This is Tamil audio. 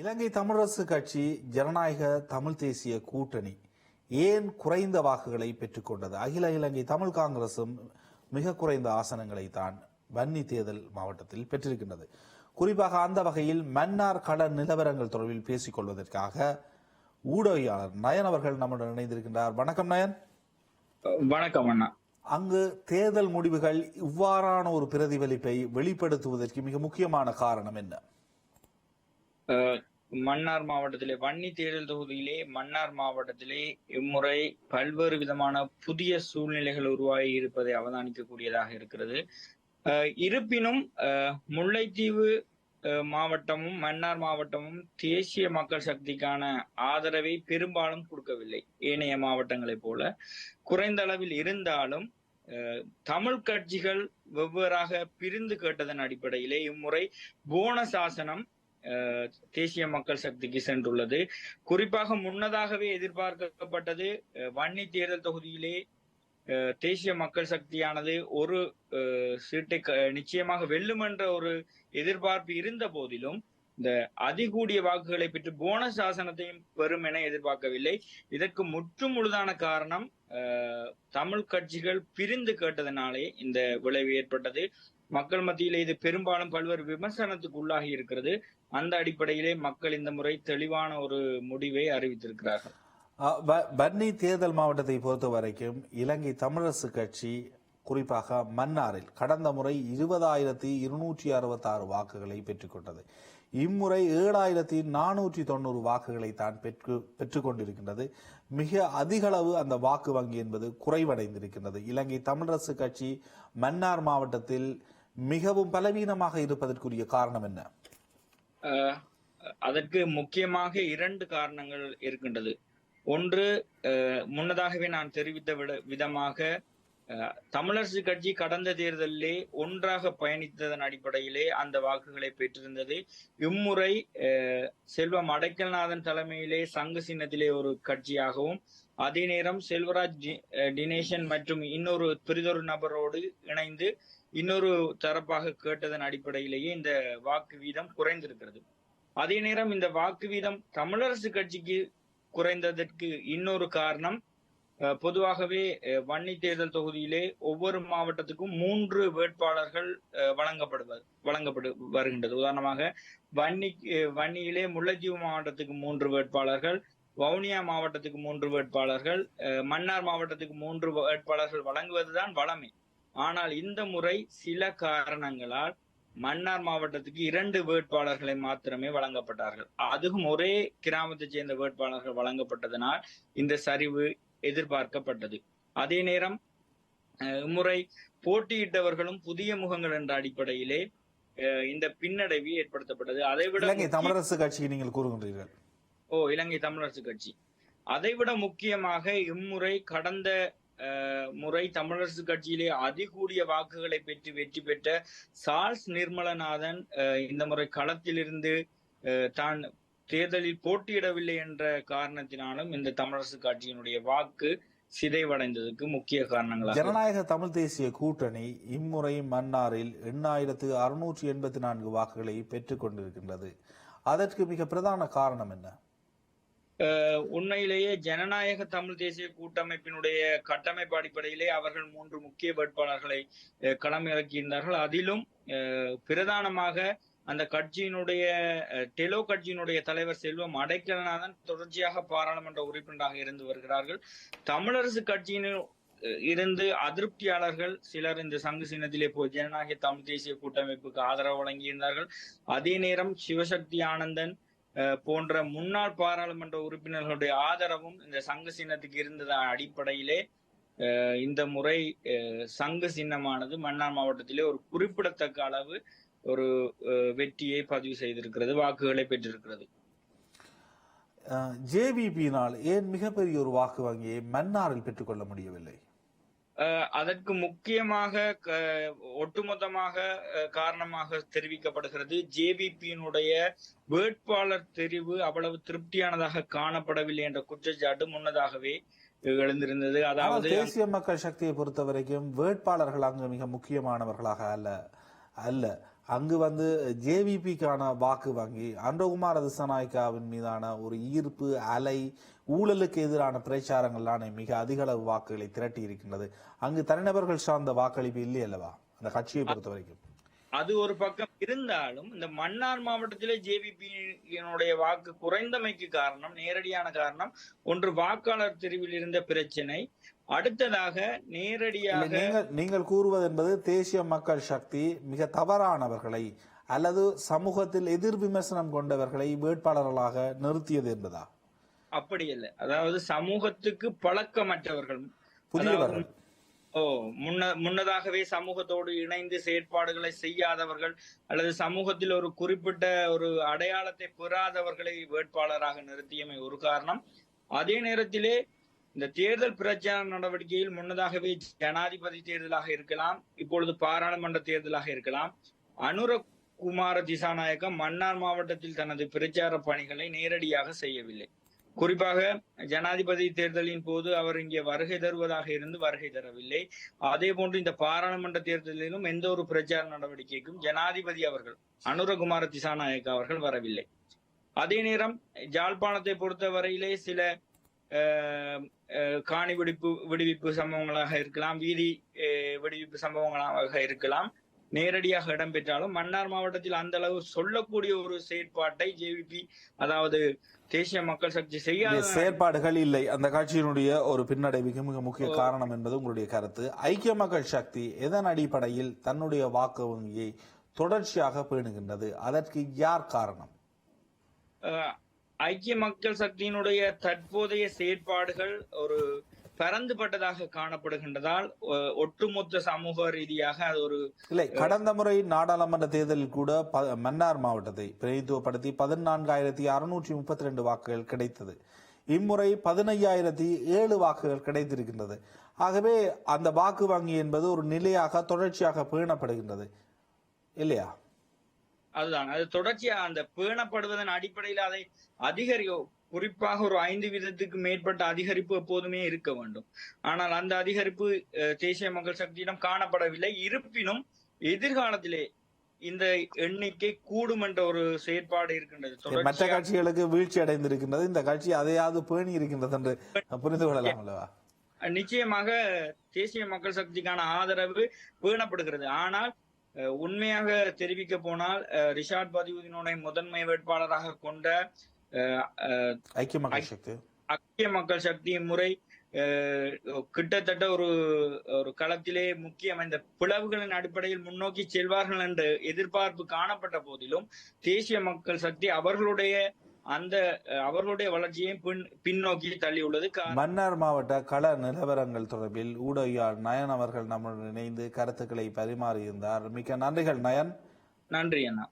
இலங்கை தமிழரசு கட்சி ஜனநாயக தமிழ் தேசிய கூட்டணி ஏன் குறைந்த வாக்குகளை பெற்றுக்கொண்டது? அகில இலங்கை தமிழ் காங்கிரசும் மிக குறைந்த ஆசனங்களை தான் வன்னி தேர்தல் மாவட்டத்தில் பெற்றிருக்கின்றது. குறிப்பாக அந்த வகையில் மன்னார் கள நிலவரங்கள் தொடர்பில் பேசிக் கொள்வதற்காக ஊடகவியாளர் நயன் அவர்கள் நம்முடன் இணைந்திருக்கின்றார். வணக்கம் நயன். வணக்கம் அண்ணா. அங்கு தேர்தல் முடிவுகள் இவ்வாறான ஒரு பிரதிபலிப்பை வெளிப்படுத்துவதற்கு மிக முக்கியமான காரணம் என்ன? மன்னார் மாவட்டத்திலே வன்னி தேர்தல் தொகுதியிலே மன்னார் மாவட்டத்திலே இம்முறை பல்வேறு விதமான புதிய சூழ்நிலைகள் உருவாகி இருப்பதை அவதானிக்கக்கூடியதாக இருக்கிறது. இருப்பினும் முல்லைத்தீவு மாவட்டமும் மன்னார் மாவட்டமும் தேசிய மக்கள் சக்திக்கான ஆதரவை பெரும்பாலும் கொடுக்கவில்லை. ஏனைய மாவட்டங்களைப் போல குறைந்த அளவில் இருந்தாலும் தமிழ் கட்சிகள் வெவ்வேறாக பிரிந்து கேட்டதன் அடிப்படையிலே இம்முறை போனஸ் ஆசனம் தேசிய மக்கள் சக்திக்கு சென்றுள்ளது. குறிப்பாக முன்னதாகவே எதிர்பார்க்கப்பட்டது வன்னி தேர்தல் தொகுதியிலே தேசிய மக்கள் சக்தியானது ஒரு சீட்டை நிச்சயமாக வெல்லும் என்ற ஒரு எதிர்பார்ப்பு இருந்த போதிலும் இந்த அதிகூடிய வாக்குகளை பெற்று போனஸ் ஆசனத்தையும் பெறும் என எதிர்பார்க்கவில்லை. இதற்கு முற்றும் முழுதான காரணம் தமிழ் கட்சிகள் பிரிந்து கேட்டதனாலே இந்த விளைவு ஏற்பட்டது. மக்கள் மத்தியிலே இது பெரும்பாலும் பல்வேறு விமர்சனத்துக்கு உள்ளாகி இருக்கிறது. அந்த அடிப்படையிலே மக்கள் இந்த முறை தெளிவான ஒரு முடிவை அறிவித்திருக்கிறார்கள். வன்னி தேர்தல் மாவட்டத்தை பொறுத்த வரைக்கும் இலங்கை தமிழரசு கட்சி குறிப்பாக மன்னாரில் கடந்த முறை 20,266 வாக்குகளை பெற்றுக்கொண்டது. இம்முறை 7,490 வாக்குகளை தான் பெற்றுக் கொண்டிருக்கின்றது. மிக அதிக அளவு அந்த வாக்கு வங்கி என்பது குறைவடைந்திருக்கின்றது. இலங்கை தமிழரசு கட்சி மன்னார் மாவட்டத்தில் மிகவும் பலவீனமாக இருப்பதற்குரிய காரணம் என்ன? அதற்கு முக்கியமாக 2 காரணங்கள் இருக்கின்றது. ஒன்று, முன்னதாகவே நான் தெரிவித்த விதமாக தமிழரசு கட்சி கடந்த தேர்தலிலே ஒன்றாக பயணித்ததன் அடிப்படையிலே அந்த வாக்குகளை பெற்றிருந்தது. இம்முறை செல்வம் அடைக்கல்நாதன் தலைமையிலே சங்கு சின்னத்திலே ஒரு கட்சியாகவும், அதே நேரம் செல்வராஜ் டினேஷன் மற்றும் இன்னொரு பிரிதொரு நபரோடு இணைந்து இன்னொரு தரப்பாக கேட்டதன் அடிப்படையிலேயே இந்த வாக்கு வீதம் குறைந்திருக்கிறது. அதே நேரம் இந்த வாக்கு வீதம் தமிழரசு கட்சிக்கு குறைந்ததற்கு இன்னொரு காரணம், பொதுவாகவே வன்னி தேர்தல் தொகுதியிலே ஒவ்வொரு மாவட்டத்துக்கும் 3 வேட்பாளர்கள் வழங்கப்படு வருகின்றது. உதாரணமாக வன்னியிலே முல்லைத்தீவு மாவட்டத்துக்கு 3 வேட்பாளர்கள், வவுனியா மாவட்டத்துக்கு 3 வேட்பாளர்கள், மன்னார் மாவட்டத்துக்கு 3 வேட்பாளர்கள் வழங்குவதுதான் வழமை. ஆனால் இந்த முறை சில காரணங்களால் மன்னார் மாவட்டத்துக்கு 2 வேட்பாளர்களை மாத்திரமே வழங்கப்பட்டார்கள். அதுவும் ஒரே கிராமத்தைச் சேர்ந்த வேட்பாளர்கள் வழங்கப்பட்டதனால் இந்த சரிவு எதிர்பார்க்கப்பட்டது. அதே நேரம் இம்முறை போட்டியிட்டவர்களும் புதிய முகங்கள் என்ற அடிப்படையிலே இந்த பின்னடைவு ஏற்படுத்தப்பட்டது. அதைவிட இலங்கை தமிழரசு கட்சி நீங்கள் கூறுகின்றீர்கள். இலங்கை தமிழரசு கட்சி அதைவிட முக்கியமாக இம்முறை கடந்த முறை தமிழரசு கட்சியிலே அதிகூடிய வாக்குகளை பெற்று வெற்றி பெற்ற சார்ல்ஸ் நிர்மலநாதன் இந்த முறை களத்திலிருந்து தான் தேர்தலில் போட்டியிடவில்லை என்ற காரணத்தினாலும் இந்த தமிழரசு கட்சியினுடைய வாக்கு சிதைவடைந்ததுக்கு முக்கிய காரணங்களாக ஜனநாயக தமிழ் தேசிய கூட்டணி இம்முறை மன்னாரில் 8,684 வாக்குகளை பெற்றுக் கொண்டிருக்கின்றது. அதற்கு மிக பிரதான காரணம் என்ன? உண்மையிலேயே ஜனநாயக தமிழ் தேசிய கூட்டமைப்பினுடைய கட்டமைப்பு அடிப்படையிலே அவர்கள் 3 முக்கிய வேட்பாளர்களை களமிறக்கியிருந்தார்கள். அதிலும் பிரதானமாக அந்த கட்சியினுடைய டெலோ கட்சியினுடைய தலைவர் செல்வம் அடைக்கல்நாதன் தொடர்ச்சியாக பாராளுமன்ற உறுப்பினராக இருந்து வருகிறார்கள். தமிழரசு கட்சியின் இருந்து அதிருப்தியாளர்கள் சிலர் இந்த சங்கு சின்னத்திலே போய் ஜனநாயக தமிழ் தேசிய கூட்டமைப்புக்கு ஆதரவு வழங்கியிருந்தார்கள். அதே நேரம் சிவசக்தி ஆனந்தன் போன்ற முன்னாள் பாராளுமன்ற உறுப்பினர்களுடைய ஆதரவும் இந்த சங்கு சின்னத்துக்கு இருந்ததன் அடிப்படையிலே இந்த முறை சங்கு சின்னமானது மன்னார் மாவட்டத்திலே ஒரு குறிப்பிடத்தக்க அளவு ஒரு வெற்றியை பதிவு செய்திருக்கிறது, வாக்குகளை பெற்றிருக்கிறது. ஜேவிபியினால் ஏன் மிகப்பெரிய ஒரு வாக்கு வங்கியை மன்னாரில் பெற்றுக்கொள்ள முடியவில்லை? அதற்கு முக்கியமாக ஒட்டுமொத்தமாக காரணமாக தெரிவிக்கப்படுகிறது ஜேவிபியினுடைய வேட்பாளர் தெரிவு அவ்வளவு திருப்தியானதாக காணப்படவில்லை என்ற குற்றச்சாட்டு முன்னதாகவே எழுந்திருந்தது. அதாவது தேசிய மக்கள் சக்தியை பொறுத்த வரைக்கும் வேட்பாளர்கள் அங்கு மிக முக்கியமானவர்களாக அல்ல. அங்கு வந்து ஜேவிபிக்கான வாக்கு வங்கி அன்றகுமார திசாநாயக்காவின் மீதான ஒரு ஈர்ப்பு அலை, ஊழலுக்கு எதிரான பிரச்சாரங்கள்லாம் மிக அதிக அளவு வாக்குகளை திரட்டி இருக்கின்றது. அங்கு தனிநபர்கள் சார்ந்த வாக்களிப்பு இல்லை அல்லவா அந்த கட்சியை பொறுத்த வரைக்கும்? அது ஒரு பக்கம் இருந்தாலும் இந்த மன்னார் மாவட்டத்திலே ஜேவிபியினுடைய வாக்கு குறைந்தமைக்கு காரணம், நேரடியான காரணம் ஒன்று வாக்காளர் தெரிவில் இருந்த பிரச்சனை, அடுத்ததாக நேரடியாக நீங்கள் கூறுவது என்பது தேசிய மக்கள் சக்தி மிக தவறானவர்களை அல்லது சமூகத்தில் எதிர் விமர்சனம் கொண்டவர்களை வேட்பாளர்களாக நிறுத்தியது என்பதா? அப்படி இல்லை. அதாவது சமூகத்துக்கு பழக்கமற்றவர்கள், புதியவர்கள், முன்னதாகவே சமூகத்தோடு இணைந்து செயற்பாடுகளை செய்யாதவர்கள் அல்லது சமூகத்தில் ஒரு குறிப்பிட்ட ஒரு அடையாளத்தை பெறாதவர்களை வேட்பாளராக நிறுத்தியமை ஒரு காரணம். அதே நேரத்திலே இந்த தேர்தல் பிரச்சார நடவடிக்கையில் முன்னதாகவே ஜனாதிபதி தேர்தலாக இருக்கலாம், இப்பொழுது பாராளுமன்ற தேர்தலாக இருக்கலாம், அனுரகுமார திசாநாயக்க மன்னார் மாவட்டத்தில் தனது பிரச்சார பணிகளை நேரடியாக செய்யவில்லை. குறிப்பாக ஜனாதிபதி தேர்தலின் போது அவர் இங்கே வருகை தருவதாக இருந்து வருகை தரவில்லை. அதே போன்று இந்த பாராளுமன்ற தேர்தலிலும் எந்த ஒரு பிரச்சார நடவடிக்கைக்கும் ஜனாதிபதி அவர்கள் அனுரகுமார திசாநாயக்க அவர்கள் வரவில்லை. அதே நேரம் யாழ்ப்பாணத்தை பொறுத்தவரையிலே சில காணி விடுவிப்பு சம்பவங்களாக இருக்கலாம், வீதி விடுவிப்பு சம்பவங்களாக இருக்கலாம், நேரடியாக இடம்பெற்றாலும் மன்னார் மாவட்டத்தில் அந்த அளவு சொல்லக்கூடிய ஒரு செயற்பாட்டை ஜேவிபி அதாவது தேசிய மக்கள் சக்தி செய்யாத செயற்பாடுகள் இல்லை. அந்த கட்சியினுடைய ஒரு பின்னடைவுக்கு மிக முக்கிய காரணம் என்பது உங்களுடைய கருத்து. ஐக்கிய மக்கள் சக்தி எதன் அடிப்படையில் தன்னுடைய வாக்கு வங்கியை தொடர்ச்சியாக பேணுகின்றது? அதற்கு யார் காரணம்? ஐக்கிய மக்கள் சக்தியினுடைய தற்போதைய செயற்பாடுகள் ஒரு பரந்துபட்டதாக காணப்படுகின்றதால் ஒட்டுமொத்த சமூக ரீதியாக அது ஒரு இல்லை. கடந்த முறை நாடாளுமன்ற தேர்தலில் கூட மன்னார் மாவட்டத்தை பிரதிநிதித்துவப்படுத்தி 14,632 வாக்குகள் கிடைத்தது. இம்முறை 15,007 வாக்குகள் கிடைத்திருக்கின்றது. ஆகவே அந்த வாக்கு வங்கி என்பது ஒரு நிலையாக தொடர்ச்சியாக பேணப்படுகின்றது இல்லையா? அதுதான், அது தொடர்ச்சியா அந்த பேணப்படுவதன் அடிப்படையில் அதை குறிப்பாக ஒரு 5% மேற்பட்ட அதிகரிப்பு எப்போதுமே இருக்க வேண்டும். ஆனால் அந்த அதிகரிப்பு தேசிய மக்கள் சக்தியிடம் காணப்படவில்லை. இருப்பினும் எதிர்காலத்திலே இந்த எண்ணிக்கை கூடும் என்ற ஒரு செயற்பாடு இருக்கின்றது. மற்ற கட்சிகளுக்கு வீழ்ச்சி அடைந்திருக்கின்றது, இந்த கட்சி அதையாவது பேணி இருக்கின்றது என்று புரிந்து கொள்ளலாம் அல்லவா? நிச்சயமாக தேசிய மக்கள் சக்திக்கான ஆதரவு பேணப்படுகிறது. ஆனால் உண்மையாக தெரிவிக்க போனால் ரிஷாட் பதியுதீனுடைய முதன்மை வேட்பாளராக கொண்ட ஐக்கிய மக்கள் சக்தி முறை கிட்டத்தட்ட ஒரு களத்திலே முக்கியம். இந்த பிளவுகளின் அடிப்படையில் முன்னோக்கி செல்வார்கள் என்ற எதிர்பார்ப்பு காணப்பட்ட போதிலும் தேசிய மக்கள் சக்தி அவர்களுடைய வளர்ச்சியை பின்னோக்கி தள்ளியுள்ளது. மன்னார் மாவட்ட கள நிலவரங்கள் தொடர்பில் ஊடகவியலாளர் நயன் அவர்கள் நம்முடன் இணைந்து கருத்துக்களை பரிமாறியிருந்தார். மிக்க நன்றிகள் நயன். நன்றி அண்ணா.